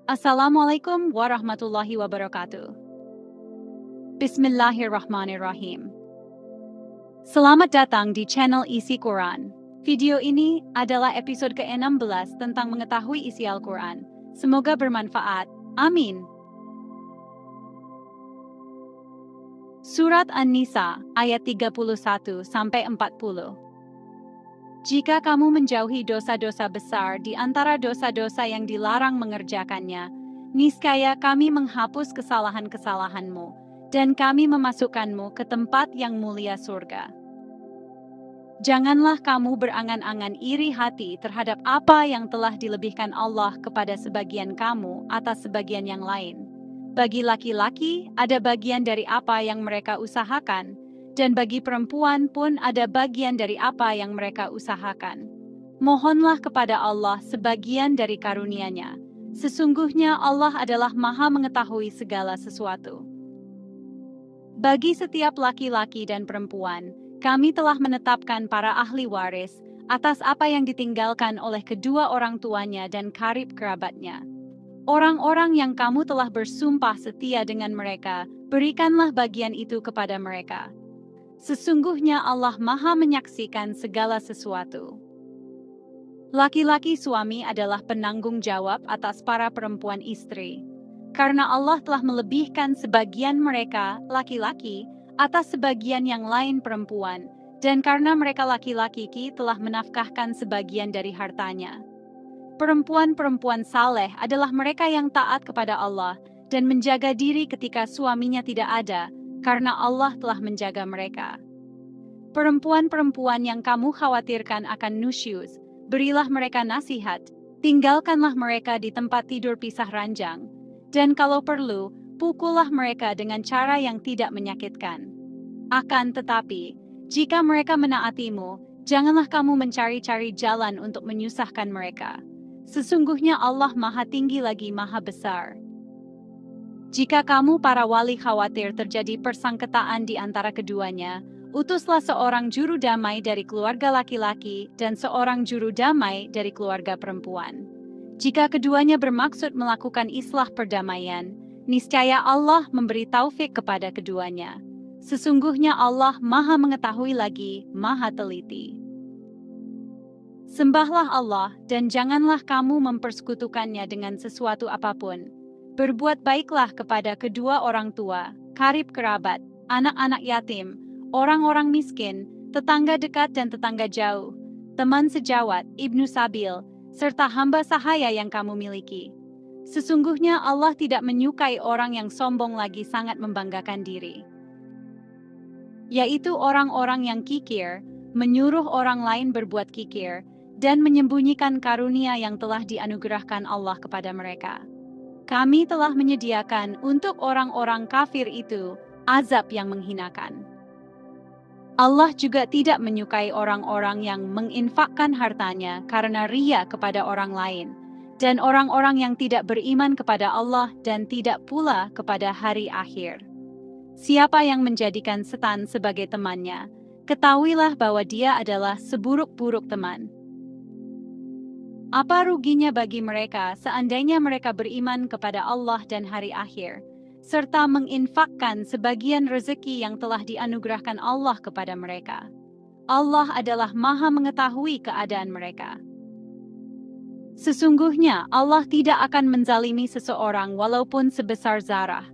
Assalamualaikum warahmatullahi wabarakatuh. Bismillahirrahmanirrahim. Selamat datang di channel Isi Quran. Video ini adalah episode ke-16 tentang mengetahui isi Al-Quran. Semoga bermanfaat. Amin. Surat An-Nisa, ayat 31-40. Jika kamu menjauhi dosa-dosa besar di antara dosa-dosa yang dilarang mengerjakannya, niscaya kami menghapus kesalahan-kesalahanmu, dan kami memasukkanmu ke tempat yang mulia surga. Janganlah kamu berangan-angan iri hati terhadap apa yang telah dilebihkan Allah kepada sebagian kamu atas sebagian yang lain. Bagi laki-laki, ada bagian dari apa yang mereka usahakan, dan bagi perempuan pun ada bagian dari apa yang mereka usahakan. Mohonlah kepada Allah sebagian dari karunia-Nya. Sesungguhnya Allah adalah Maha mengetahui segala sesuatu. Bagi setiap laki-laki dan perempuan, kami telah menetapkan para ahli waris atas apa yang ditinggalkan oleh kedua orang tuanya dan karib kerabatnya. Orang-orang yang kamu telah bersumpah setia dengan mereka, berikanlah bagian itu kepada mereka. Sesungguhnya Allah Maha menyaksikan segala sesuatu. Laki-laki suami adalah penanggung jawab atas para perempuan istri. Karena Allah telah melebihkan sebagian mereka, laki-laki, atas sebagian yang lain perempuan, dan karena mereka laki-laki telah menafkahkan sebagian dari hartanya. Perempuan-perempuan saleh adalah mereka yang taat kepada Allah dan menjaga diri ketika suaminya tidak ada, karena Allah telah menjaga mereka. Perempuan-perempuan yang kamu khawatirkan akan nusyuz, berilah mereka nasihat, tinggalkanlah mereka di tempat tidur pisah ranjang, dan kalau perlu, pukullah mereka dengan cara yang tidak menyakitkan. Akan tetapi, jika mereka menaatimu, janganlah kamu mencari-cari jalan untuk menyusahkan mereka. Sesungguhnya Allah Maha Tinggi lagi Maha Besar. Jika kamu para wali khawatir terjadi persangketaan di antara keduanya, utuslah seorang juru damai dari keluarga laki-laki dan seorang juru damai dari keluarga perempuan. Jika keduanya bermaksud melakukan islah perdamaian, niscaya Allah memberi taufik kepada keduanya. Sesungguhnya Allah Maha mengetahui lagi, Maha teliti. Sembahlah Allah dan janganlah kamu mempersekutukannya dengan sesuatu apapun. Berbuat baiklah kepada kedua orang tua, karib kerabat, anak-anak yatim, orang-orang miskin, tetangga dekat dan tetangga jauh, teman sejawat, ibnu sabil, serta hamba sahaya yang kamu miliki. Sesungguhnya Allah tidak menyukai orang yang sombong lagi sangat membanggakan diri. Yaitu orang-orang yang kikir, menyuruh orang lain berbuat kikir, dan menyembunyikan karunia yang telah dianugerahkan Allah kepada mereka. Kami telah menyediakan untuk orang-orang kafir itu azab yang menghinakan. Allah juga tidak menyukai orang-orang yang menginfakkan hartanya karena ria kepada orang lain, dan orang-orang yang tidak beriman kepada Allah dan tidak pula kepada hari akhir. Siapa yang menjadikan setan sebagai temannya, ketahuilah bahwa dia adalah seburuk-buruk teman. Apa ruginya bagi mereka seandainya mereka beriman kepada Allah dan hari akhir, serta menginfakkan sebagian rezeki yang telah dianugerahkan Allah kepada mereka. Allah adalah Maha mengetahui keadaan mereka. Sesungguhnya Allah tidak akan menzalimi seseorang walaupun sebesar zarah.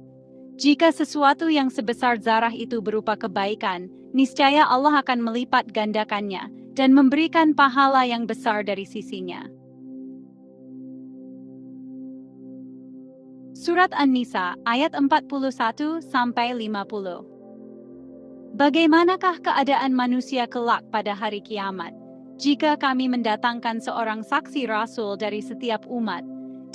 Jika sesuatu yang sebesar zarah itu berupa kebaikan, niscaya Allah akan melipat gandakannya dan memberikan pahala yang besar dari sisinya. Surat An-Nisa, ayat 41-50. Bagaimanakah keadaan manusia kelak pada hari kiamat, jika kami mendatangkan seorang saksi rasul dari setiap umat,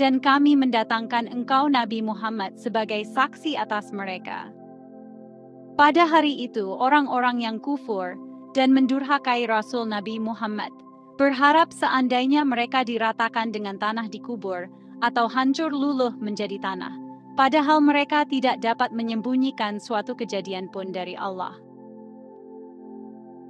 dan kami mendatangkan engkau Nabi Muhammad sebagai saksi atas mereka? Pada hari itu, orang-orang yang kufur dan mendurhakai Rasul Nabi Muhammad berharap seandainya mereka diratakan dengan tanah di kubur, atau hancur luluh menjadi tanah, padahal mereka tidak dapat menyembunyikan suatu kejadian pun dari Allah.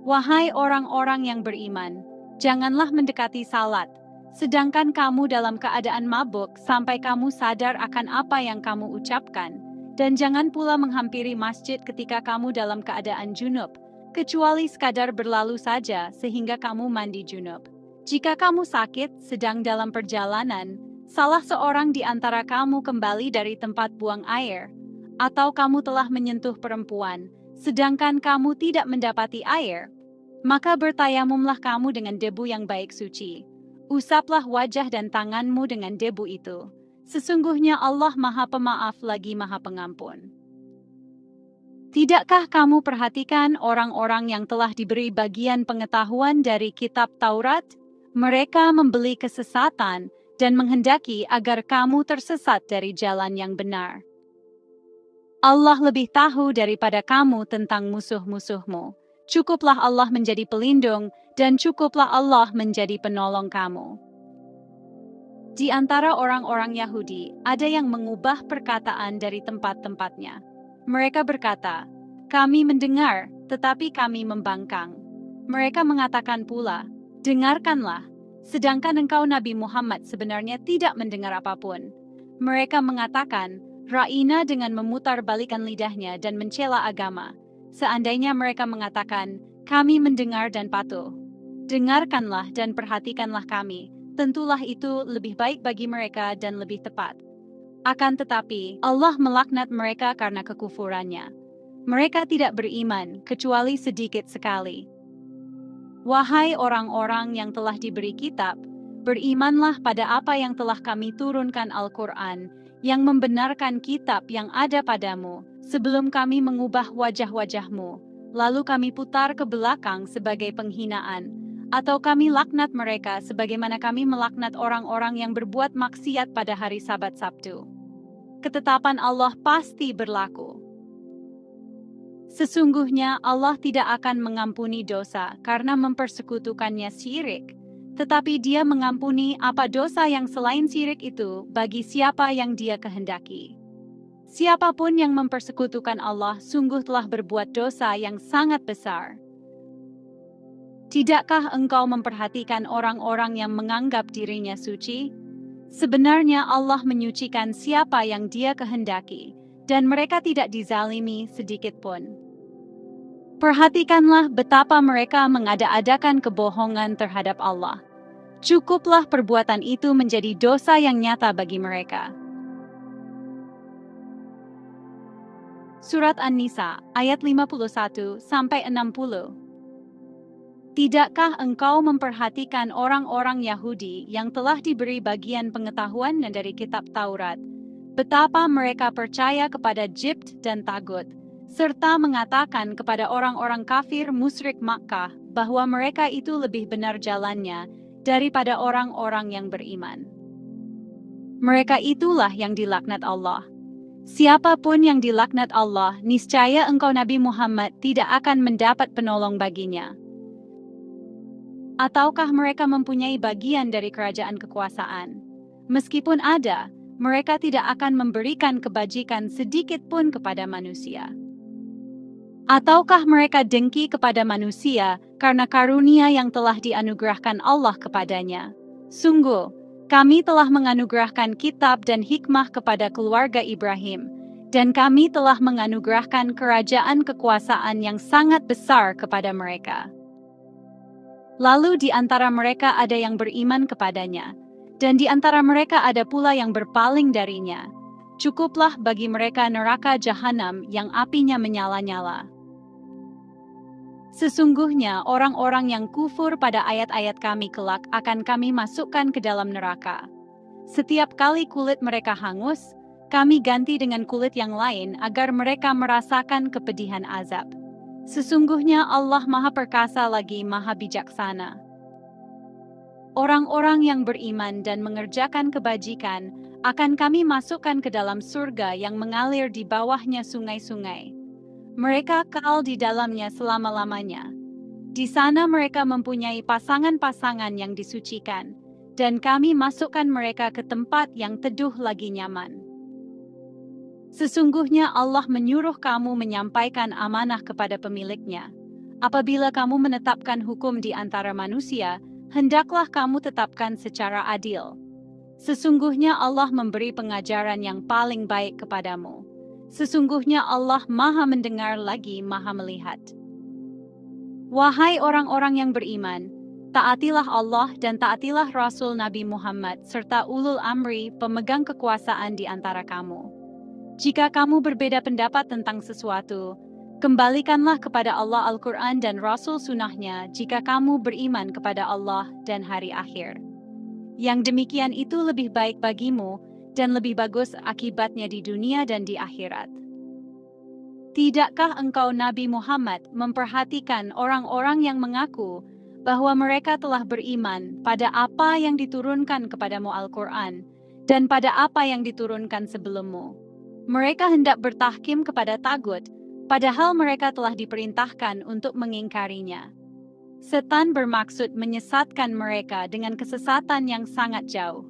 Wahai orang-orang yang beriman, janganlah mendekati salat, sedangkan kamu dalam keadaan mabuk sampai kamu sadar akan apa yang kamu ucapkan. Dan jangan pula menghampiri masjid ketika kamu dalam keadaan junub, kecuali sekadar berlalu saja sehingga kamu mandi junub. Jika kamu sakit sedang dalam perjalanan, salah seorang di antara kamu kembali dari tempat buang air, atau kamu telah menyentuh perempuan, sedangkan kamu tidak mendapati air, maka bertayamumlah kamu dengan debu yang baik suci. Usaplah wajah dan tanganmu dengan debu itu. Sesungguhnya Allah Maha Pemaaf lagi Maha Pengampun. Tidakkah kamu perhatikan orang-orang yang telah diberi bagian pengetahuan dari kitab Taurat? Mereka membeli kesesatan dan menghendaki agar kamu tersesat dari jalan yang benar. Allah lebih tahu daripada kamu tentang musuh-musuhmu. Cukuplah Allah menjadi pelindung dan cukuplah Allah menjadi penolong kamu. Di antara orang-orang Yahudi, ada yang mengubah perkataan dari tempat-tempatnya. Mereka berkata, "Kami mendengar, tetapi kami membangkang." Mereka mengatakan pula, "Dengarkanlah," sedangkan engkau Nabi Muhammad sebenarnya tidak mendengar apapun. Mereka mengatakan, "Ra'ina," dengan memutarbalikkan lidahnya dan mencela agama. Seandainya mereka mengatakan, "Kami mendengar dan patuh," dengarkanlah dan perhatikanlah kami, tentulah itu lebih baik bagi mereka dan lebih tepat. Akan tetapi, Allah melaknat mereka karena kekufurannya. Mereka tidak beriman, kecuali sedikit sekali. Wahai orang-orang yang telah diberi kitab, berimanlah pada apa yang telah kami turunkan Al-Quran, yang membenarkan kitab yang ada padamu, sebelum kami mengubah wajah-wajahmu, lalu kami putar ke belakang sebagai penghinaan, atau kami laknat mereka sebagaimana kami melaknat orang-orang yang berbuat maksiat pada hari Sabat Sabtu. Ketetapan Allah pasti berlaku. Sesungguhnya Allah tidak akan mengampuni dosa karena mempersekutukannya syirik, tetapi Dia mengampuni apa dosa yang selain syirik itu bagi siapa yang Dia kehendaki. Siapapun yang mempersekutukan Allah sungguh telah berbuat dosa yang sangat besar. Tidakkah engkau memperhatikan orang-orang yang menganggap dirinya suci? Sebenarnya Allah menyucikan siapa yang Dia kehendaki, dan mereka tidak dizalimi sedikit pun. Perhatikanlah betapa mereka mengada-adakan kebohongan terhadap Allah. Cukuplah perbuatan itu menjadi dosa yang nyata bagi mereka. Surat An-Nisa, ayat 51-60. Tidakkah engkau memperhatikan orang-orang Yahudi yang telah diberi bagian pengetahuan dari kitab Taurat, betapa mereka percaya kepada Jibt dan Tagut, serta mengatakan kepada orang-orang kafir musyrik Makkah bahwa mereka itu lebih benar jalannya daripada orang-orang yang beriman. Mereka itulah yang dilaknat Allah. Siapapun yang dilaknat Allah, niscaya engkau Nabi Muhammad tidak akan mendapat penolong baginya. Ataukah mereka mempunyai bagian dari kerajaan kekuasaan? Meskipun ada, mereka tidak akan memberikan kebajikan sedikit pun kepada manusia. Ataukah mereka dengki kepada manusia karena karunia yang telah dianugerahkan Allah kepadanya? Sungguh, kami telah menganugerahkan kitab dan hikmah kepada keluarga Ibrahim, dan kami telah menganugerahkan kerajaan kekuasaan yang sangat besar kepada mereka. Lalu di antara mereka ada yang beriman kepadanya, dan di antara mereka ada pula yang berpaling darinya. Cukuplah bagi mereka neraka jahanam yang apinya menyala-nyala. Sesungguhnya orang-orang yang kufur pada ayat-ayat kami kelak akan kami masukkan ke dalam neraka. Setiap kali kulit mereka hangus, kami ganti dengan kulit yang lain agar mereka merasakan kepedihan azab. Sesungguhnya Allah Maha Perkasa lagi Maha Bijaksana. Orang-orang yang beriman dan mengerjakan kebajikan akan kami masukkan ke dalam surga yang mengalir di bawahnya sungai-sungai. Mereka kekal di dalamnya selama-lamanya. Di sana mereka mempunyai pasangan-pasangan yang disucikan, dan kami masukkan mereka ke tempat yang teduh lagi nyaman. Sesungguhnya Allah menyuruh kamu menyampaikan amanah kepada pemiliknya. Apabila kamu menetapkan hukum di antara manusia, hendaklah kamu tetapkan secara adil. Sesungguhnya Allah memberi pengajaran yang paling baik kepadamu. Sesungguhnya Allah Maha Mendengar lagi Maha Melihat. Wahai orang-orang yang beriman, taatilah Allah dan taatilah Rasul Nabi Muhammad serta ulul amri pemegang kekuasaan di antara kamu. Jika kamu berbeda pendapat tentang sesuatu, kembalikanlah kepada Allah Al-Quran dan Rasul Sunnahnya jika kamu beriman kepada Allah dan hari akhir. Yang demikian itu lebih baik bagimu dan lebih bagus akibatnya di dunia dan di akhirat. Tidakkah engkau Nabi Muhammad memperhatikan orang-orang yang mengaku bahwa mereka telah beriman pada apa yang diturunkan kepadamu Al-Quran dan pada apa yang diturunkan sebelummu? Mereka hendak bertahkim kepada tagut, padahal mereka telah diperintahkan untuk mengingkarinya. Setan bermaksud menyesatkan mereka dengan kesesatan yang sangat jauh.